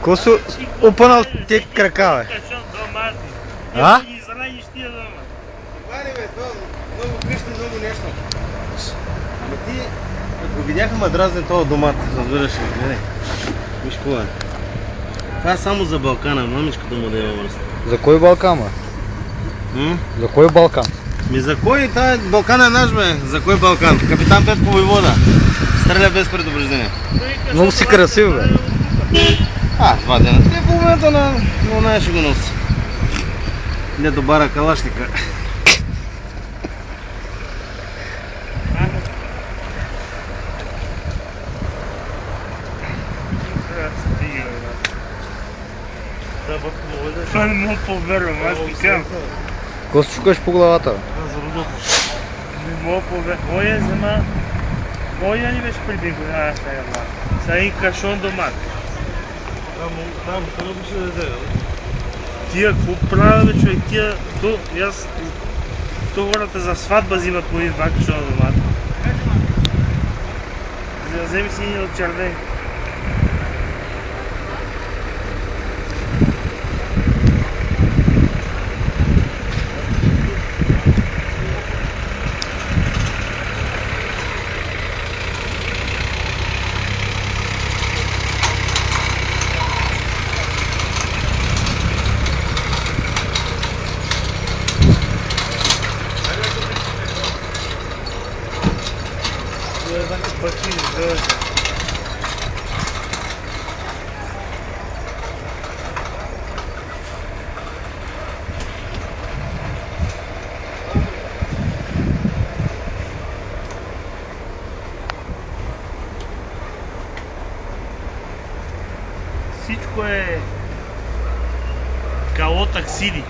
Ко си опънал те крака, бе? А? Вари, бе, то много къщи, много нещо. Ама ти, ако видяха ма дразни този домат, разбираш ли? Гледай. Виж какво е. Това е само за Балкана, мамичката му да има мръст. За кой Балкан, бе? За кой Балкан? За кой? Това е Балкан е наш, бе. За кой Балкан? Капитан Петко Войвода. Стреля без предупреждение. Много си красив, бе. Това дена. Те половината на оная ще го носи. Не до бара калашника. Това не мога повярвам, аз ти казвам. Ко се чукаш по главата, бе? Не мога повярвам. Моя взема... Моя ни беше преди година сега влак. Сега и кашон домат. Там, това беше да даде. Тия, какво правя, бе, човек? Тия... То хората за сватба взимат по един два кашона домат. Вземи си един от червей. Всичко е кало таксиди.